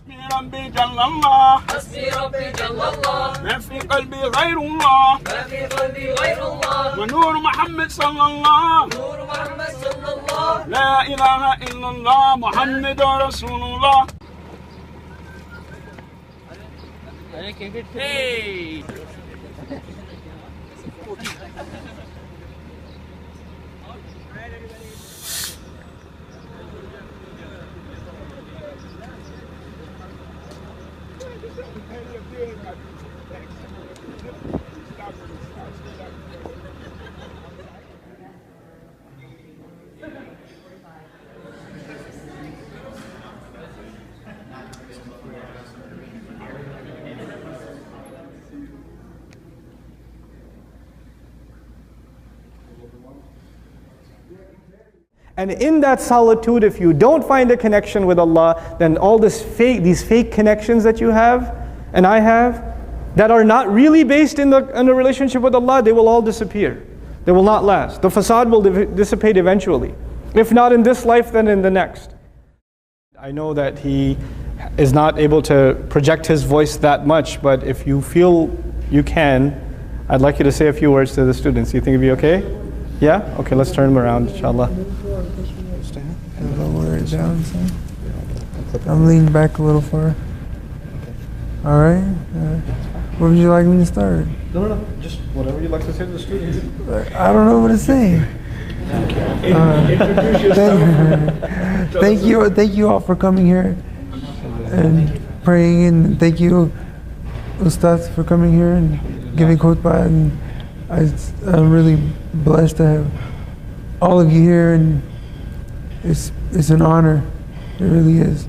حسبي ربي جل الله حسبي ربي جل الله ما في قلبي غير الله ما في قلبي غير الله ونور محمد صلى الله نور محمد صلى الله لا إله إلا الله محمد رسول الله. Hey. And in that solitude, if you don't find a connection with Allah, then all these fake connections that you have, and I have, that are not really based in the relationship with Allah, they will all disappear. They will not last. The facade will dissipate eventually. If not in this life, then in the next. I know that he is not able to project his voice that much, but if you feel you can, I'd like you to say a few words to the students. You think it'd be okay? Yeah? Okay, let's turn them around, inshallah. Lower it down some. I'm leaning back a little far. All right. What would you like me to start? No, just whatever you'd like to say to the students. I don't know what to say. Thank you all for coming here and praying, and thank you, Ustadh, for coming here and giving khutbah. And I'm really blessed to have all of you here, and it's an honor. It really is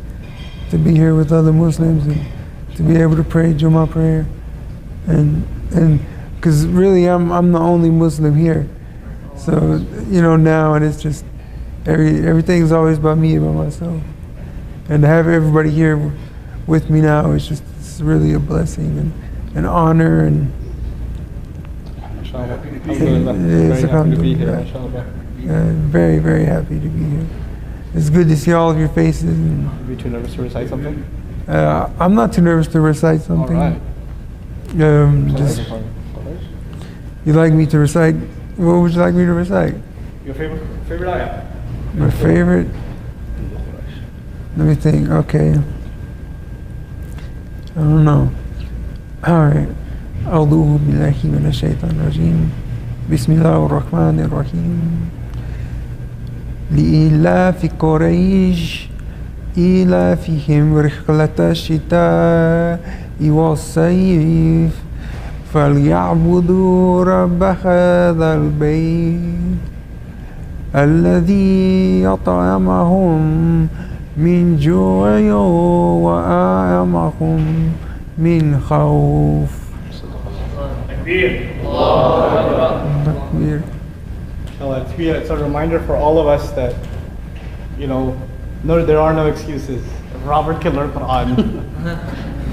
to be here with other Muslims and to be able to pray Jummah prayer, and because really I'm the only Muslim here, so now, and it's just everything's always about me, about myself, and to have everybody here with me now it's really a blessing and an honor, and Very happy to be here, inshallah. Very, very happy to be here. It's good to see all of your faces. And, are you too nervous to recite something? I'm not too nervous to recite something. All right. You'd like me to recite? What would you like me to recite? Your favorite ayah? My favorite? Let me think. Okay. I don't know. All right. أعوذ بالله من الشيطان الرجيم بسم الله الرحمن الرحيم لإيلاف قريش إيلافهم رحلة الشتاء والصيف فليعبدوا رب هذا البيت الذي أطعمهم من جوع وآمنهم من خوف. It's a reminder for all of us that, there are no excuses. Robert can learn Quran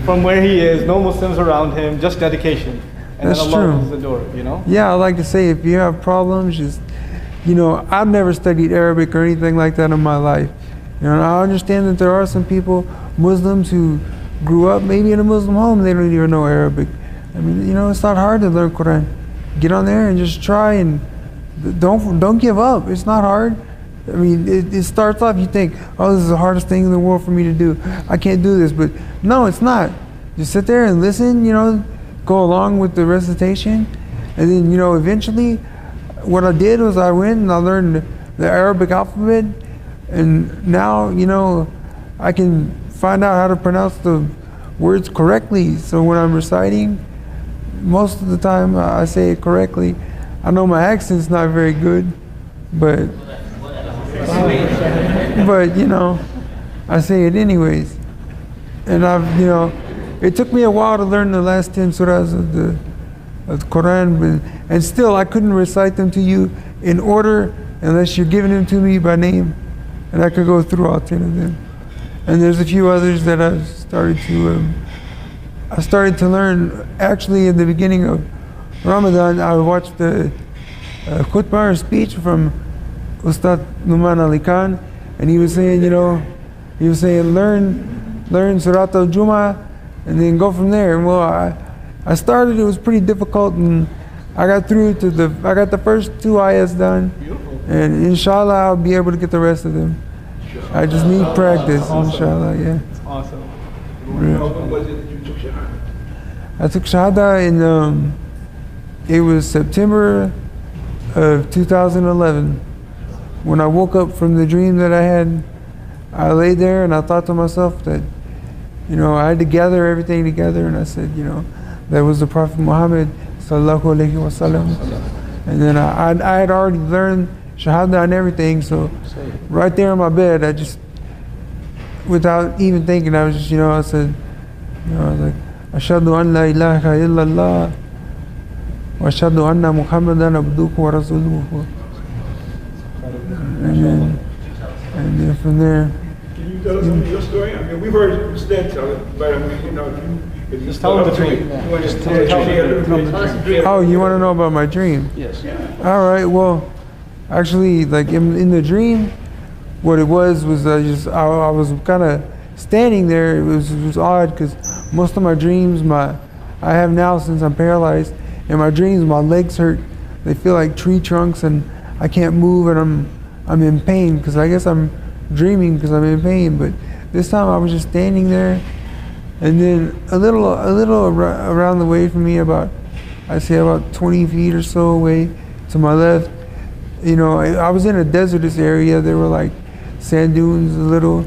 from where he is, no Muslims around him, just dedication. And that's then Allah true. opens the door, Yeah, I like to say, if you have problems, just, I've never studied Arabic or anything like that in my life. I understand that there are some people, Muslims, who grew up maybe in a Muslim home, they don't even know Arabic. I mean, it's not hard to learn Quran. Get on there and just try, and don't give up. It's not hard. I mean, it starts off, you think, oh, this is the hardest thing in the world for me to do. I can't do this, but no, it's not. Just sit there and listen, go along with the recitation, and then, eventually, what I did was I went and I learned the Arabic alphabet, and now, I can find out how to pronounce the words correctly. So when I'm reciting, most of the time I say it correctly. I know my accent's not very good, but I say it anyways. And it took me a while to learn the last 10 surahs of the Quran, and still I couldn't recite them to you in order unless you're giving them to me by name, and I could go through all 10 of them. And there's a few others that I started to learn actually in the beginning of Ramadan. I watched the khutbah or speech from Ustadh Nouman Ali Khan, and he was saying, learn learn Surat al-Jumu'ah, and then go from there. And well, I started, it was pretty difficult, and I got through to I got the first 2 ayahs done. And inshallah, I'll be able to get the rest of them. I just need practice, inshallah, yeah. That's awesome. When was it that you took Shahada? I took Shahada in, it was September of 2011. When I woke up from the dream that I had, I lay there and I thought to myself that, you know, I had to gather everything together, and I said, you know, that was the Prophet Muhammad sallallahu alaihi wasallam. And then I had already learned Shahada and everything, so right there in my bed, I just, without even thinking, I was just, you know, I said, you know, I was like, Ashhadu an la ilaha illallah wa ashhadu anna Muhammadan abduhu wa rasuluhu. And then from there. Can you tell us some of your story? I mean, we've heard Ustadh tell it, but I mean, you know, if you Just tell them the dream. You want to tell the dream? Oh, you want to know about my dream? Yes. All right. Well, actually, like in the dream, what it was I was kind of standing there. It was odd because most of my dreams, I have now since I'm paralyzed. In my dreams, my legs hurt. They feel like tree trunks, and I can't move, and I'm in pain because I guess I'm dreaming because I'm in pain. But this time I was just standing there, and then a little around the way from me, I'd say about 20 feet or so away to my left. You know, I was in a desertous area. There were like sand dunes a little,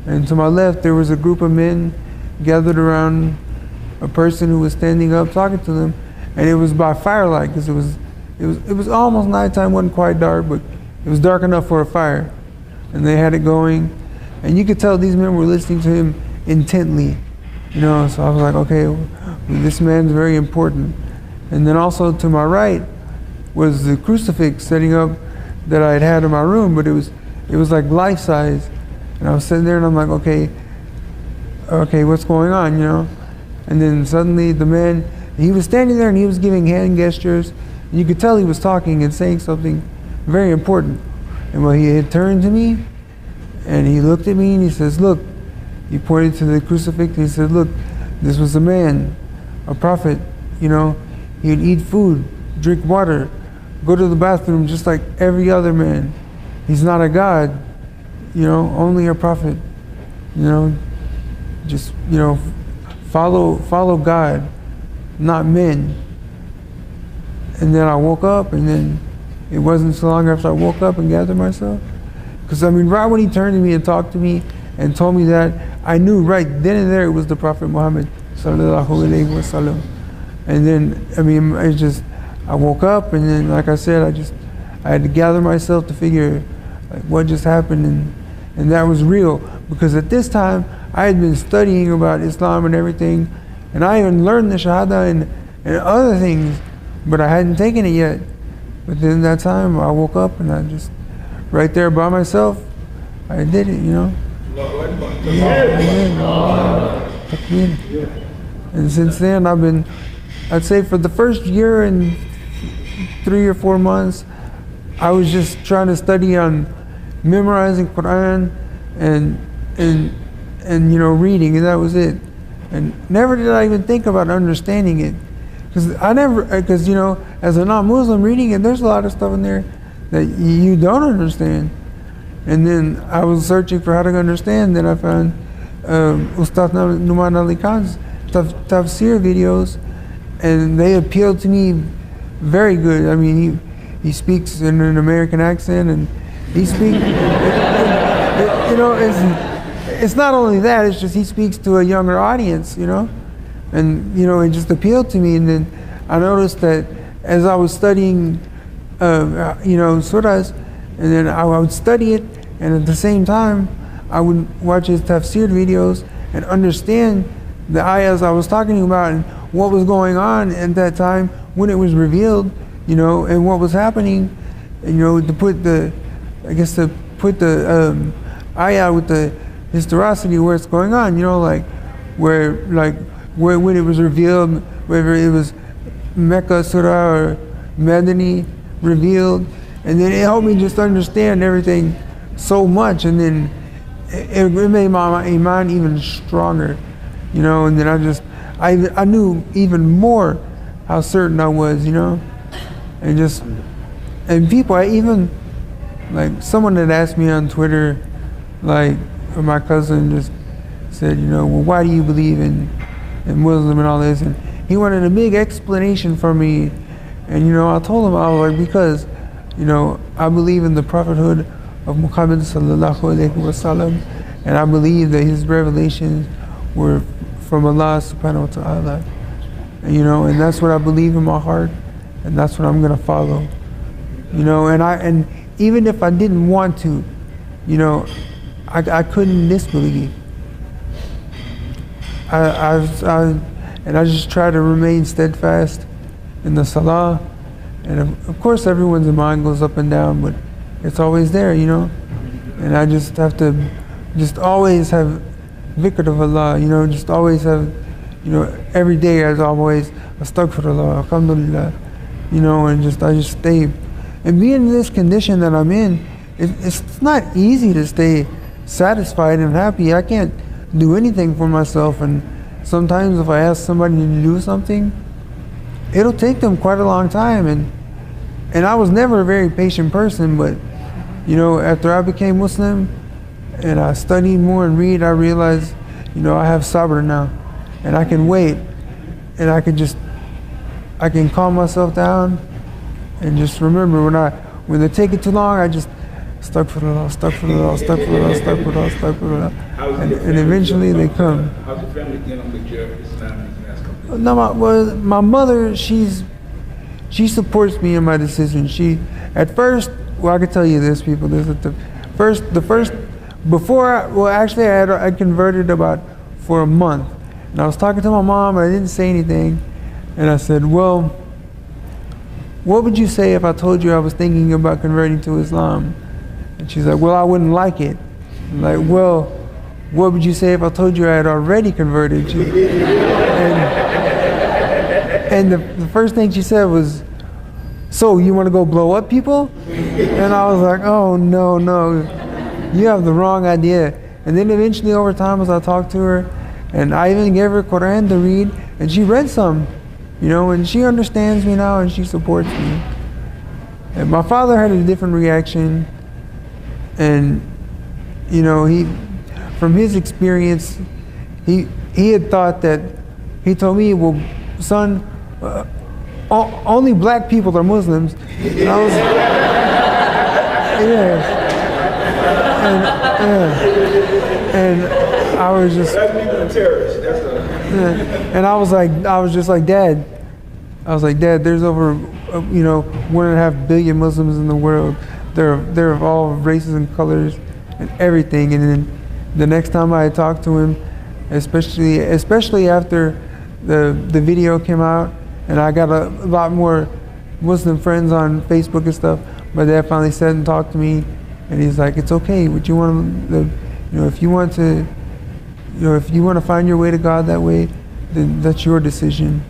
and to my left there was a group of men gathered around a person who was standing up talking to them, and it was by firelight because it was almost nighttime. Wasn't quite dark, but it was dark enough for a fire, and they had it going, and you could tell these men were listening to him intently, you know. So I was like, okay, well, this man's very important. And then also to my right was the crucifix setting up that I had in my room, but it was like life size, and I was sitting there and I'm like, okay, what's going on, you know? And then suddenly the man, he was standing there and he was giving hand gestures, and you could tell he was talking and saying something very important. And when he had turned to me and he looked at me and he says, look, he pointed to the crucifix and he said, look, this was a man, a prophet, you know, he'd eat food, drink water, go to the bathroom just like every other man. He's not a god, you know, only a prophet, you know, just, you know, follow God, not men. And then I woke up, and then it wasn't so long after I woke up and gathered myself. Because I mean, right when he turned to me and talked to me and told me that, I knew right then and there it was the Prophet Muhammad sallallahu alaihi wasallam. And then, I mean, I woke up, and then, like I said, I had to gather myself to figure like what just happened, and that was real. Because at this time, I had been studying about Islam and everything, and I even learned the Shahada and other things, but I hadn't taken it yet. But then that time, I woke up and I just, right there by myself, I did it, you know. And since then, I'd say for the first year and 3 or 4 months, I was just trying to study on memorizing Quran and you know, reading, and that was it. And never did I even think about understanding it, because you know, as a non-Muslim reading it, there's a lot of stuff in there that you don't understand. And then I was searching for how to understand. Then I found Ustadh Nouman Ali Khan's tafsir videos, and they appealed to me very good. I mean, he speaks in an American accent, and he speaks. You know, it's not only that, it's just he speaks to a younger audience, you know, and you know, it just appealed to me. And then I noticed that as I was studying, you know, surahs, and then I would study it, and at the same time I would watch his tafsir videos and understand the ayahs I was talking about and what was going on at that time when it was revealed, you know, and what was happening, you know, to put the ayah with the historicity where it's going on, you know, like where when it was revealed, whether it was Mecca Surah or Madani revealed, and then it helped me just understand everything so much. And then it made my iman even stronger, you know. And then I knew even more how certain I was, you know. And people, like someone that asked me on Twitter, like, or my cousin just said, you know, well, why do you believe in Muslim and all this? And he wanted a big explanation from me. And, you know, I told him, I was like, because, you know, I believe in the prophethood of Muhammad sallallahu alaihi wasallam, and I believe that his revelations were from Allah subhanahu wa ta'ala. And, you know, and that's what I believe in my heart, and that's what I'm going to follow. You know, and even if I didn't want to, you know, I couldn't disbelieve. And I just try to remain steadfast in the salah. And of course everyone's mind goes up and down, but it's always there, you know. And I just have to just always have dhikr of Allah, you know, just always have, you know, every day as always, astaghfirullah, alhamdulillah, you know, and I just stay. And being in this condition that I'm in, it's not easy to stay satisfied and happy. I can't do anything for myself, and sometimes if I ask somebody to do something, it'll take them quite a long time. And I was never a very patient person, but, you know, after I became Muslim and I studied more and read, I realized, you know, I have sabr now, and I can wait, and I can calm myself down, and just remember when they take it too long, I just astaghfirullah, astaghfirullah, astaghfirullah, astaghfirullah, astaghfirullah, and eventually they come. How's the family dealing with your Islam these last couple of years? No, my mother, she supports me in my decision. At first, well, I can tell you this, people. This is I converted for a month, and I was talking to my mom, and I didn't say anything, and I said, well, what would you say if I told you I was thinking about converting to Islam? And she's like, well, I wouldn't like it. I'm like, well, what would you say if I told you I had already converted? And the first thing she said was, so you want to go blow up people? And I was like, oh, no, you have the wrong idea. And then eventually over time, as I talked to her, and I even gave her Quran to read, and she read some, you know, and she understands me now, and she supports me. And my father had a different reaction, and, you know, from his experience, he had thought that, he told me, well, son, only black people are Muslims. And I was, and I was just, That's even a terrorist. and I was just like, Dad, there's over, 1.5 billion Muslims in the world. They're of all races and colors and everything. And then the next time I talked to him, especially after the video came out, and I got a lot more Muslim friends on Facebook and stuff, my dad finally said and talked to me, and he's like, it's okay. What you want to, if you want to find your way to God that way, then that's your decision.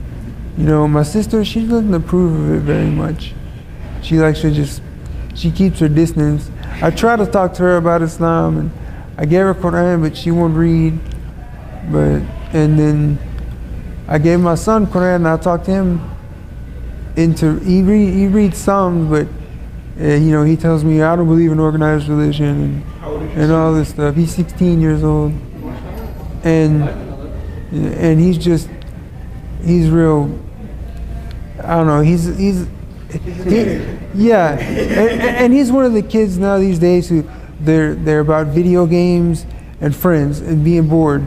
You know, my sister, she doesn't approve of it very much. She likes to she keeps her distance. I try to talk to her about Islam, and I gave her Quran, but she won't read. And then I gave my son Quran, and I talked to him he reads some, but he tells me I don't believe in organized religion and all this stuff. He's 16 years old, and he's real. I don't know. And he's one of the kids now these days who they're about video games and friends and being bored.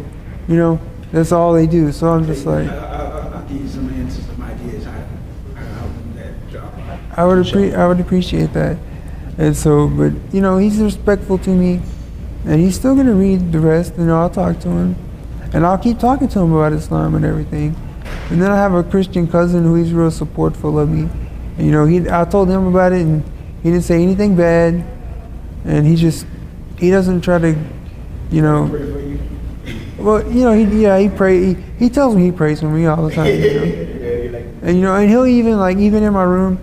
You know, that's all they do. So I'm just like, I'll give you some answers, some ideas how to help them that job. I would appreciate that. And so, but he's respectful to me, and he's still gonna read the rest. I'll talk to him, and I'll keep talking to him about Islam and everything. And then I have a Christian cousin who he's real supportful of me. And, I told him about it, and he didn't say anything bad. And he doesn't try to, well, he pray. He tells me he prays for me all the time. And he'll even in my room,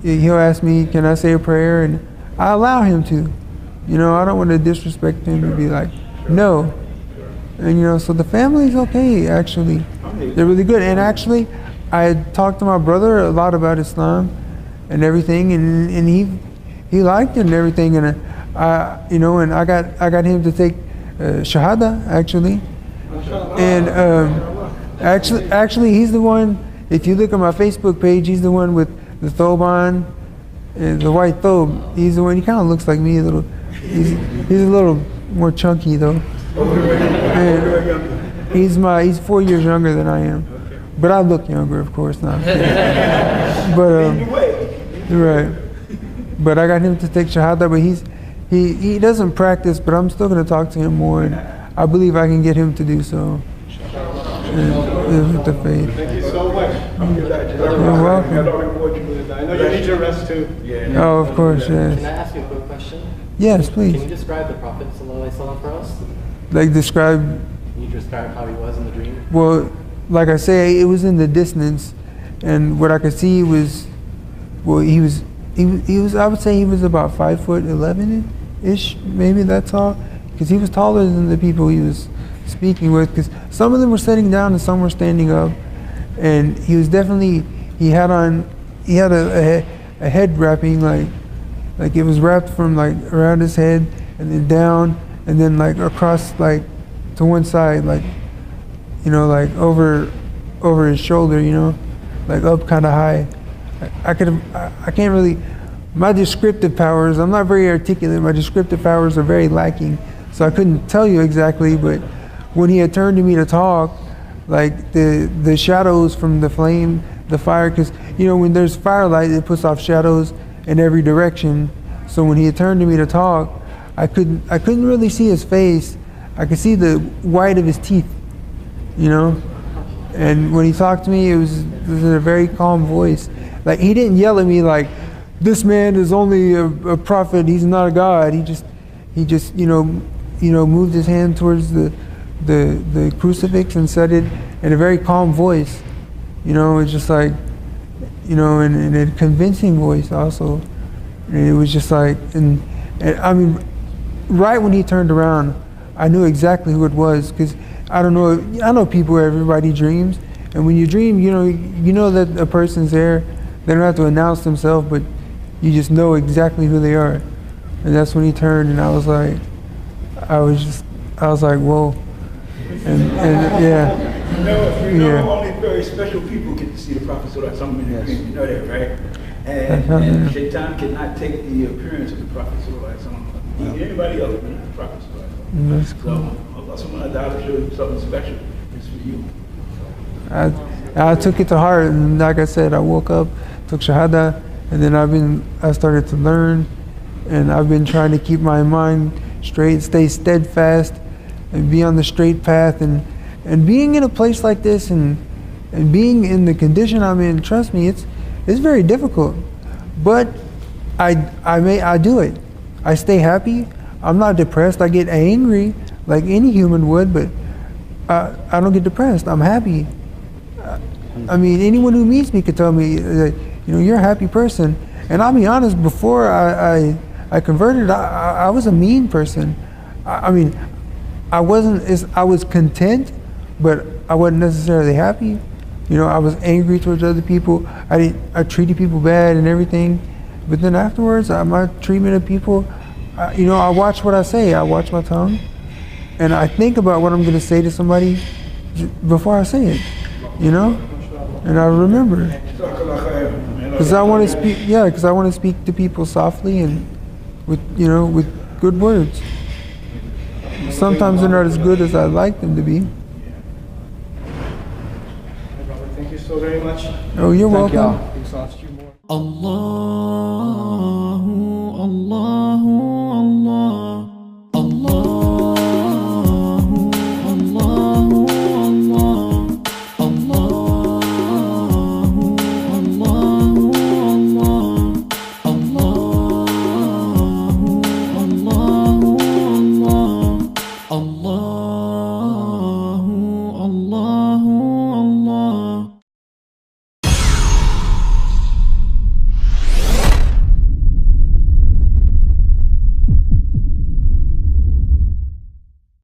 he'll ask me, can I say a prayer? And I allow him to. I don't want to disrespect him and be like, No. And so the family's okay, actually. They're really good. And actually, I had talked to my brother a lot about Islam and everything, and he liked it and everything. And and I got him to take Shahada, actually. And actually, he's the one. If you look at my Facebook page, he's the one with the thobe on, the white thobe. He's the one. He kind of looks like me a little. He's a little more chunky though. And he's 4 years younger than I am, but I look younger, of course, not. But right. But I got him to take Shahada, but he doesn't practice, but I'm still going to talk to him more, and I believe I can get him to do so. With the faith. Thank you so much. You're welcome. I know you need your rest too. Yeah. Oh, of course, yes. Can I ask you a quick question? Yes, please. Can you describe the Prophet ﷺ for us? Like describe. Can you describe how he was in the dream? Well, like I say, it was in the distance, and what I could see was, well, he was. I would say he was about 5'11" maybe that tall, because he was taller than the people he was speaking with. Because some of them were sitting down and some were standing up, and he was definitely. He had a head wrapping like it was wrapped from like around his head and then down and then like across like to one side, like like over his shoulder, like up kind of high. I can't really, my descriptive powers, I'm not very articulate, my descriptive powers are very lacking, so I couldn't tell you exactly, but when he had turned to me to talk, like the shadows from the flame, the fire, because when there's firelight, it puts off shadows in every direction, so when he had turned to me to talk, I couldn't really see his face, I could see the white of his teeth, and when he talked to me, it was in a very calm voice. Like, he didn't yell at me like, this man is only a prophet, he's not a god. He just moved his hand towards the crucifix and said it in a very calm voice. It's just like, in a convincing voice also. And it was just like, and I mean, right when he turned around, I knew exactly who it was, because I know people, everybody dreams, and when you dream, you know that a person's there. They don't have to announce themselves, but you just know exactly who they are. And that's when he turned, and I was like, whoa. And yeah. Only very special people get to see the Prophet Sallallahu Alaihi Wasallam. You know that, right? And Shaitan cannot take the appearance of the Prophet Sallallahu Alaihi Wasallam. Anybody else but the Prophet Sallallahu Alaihi Wasallam. That's cool. So Allah Subhanahu wa Ta'ala showed something special. It's for you. I took it to heart, and like I said, I woke up, took Shahada, and then I started to learn, and I've been trying to keep my mind straight, stay steadfast, and be on the straight path, and being in a place like this, and being in the condition I'm in, trust me, it's very difficult, but I do it. I stay happy. I'm not depressed. I get angry like any human would, but I don't get depressed. I'm happy. I mean, anyone who meets me could tell me that, you're a happy person. And I'll be honest, before I converted, I was a mean person. I mean, I was content, but I wasn't necessarily happy. I was angry towards other people. I treated people bad and everything. But then afterwards, my treatment of people, I watch what I say. I watch my tongue, and I think about what I'm going to say to somebody before I say it. And I remember, because I want to speak. Yeah, because I want to speak to people softly and with good words. Sometimes they're not as good as I'd like them to be. Thank you so very much. Oh, you're welcome. Exhaust you more. الله الله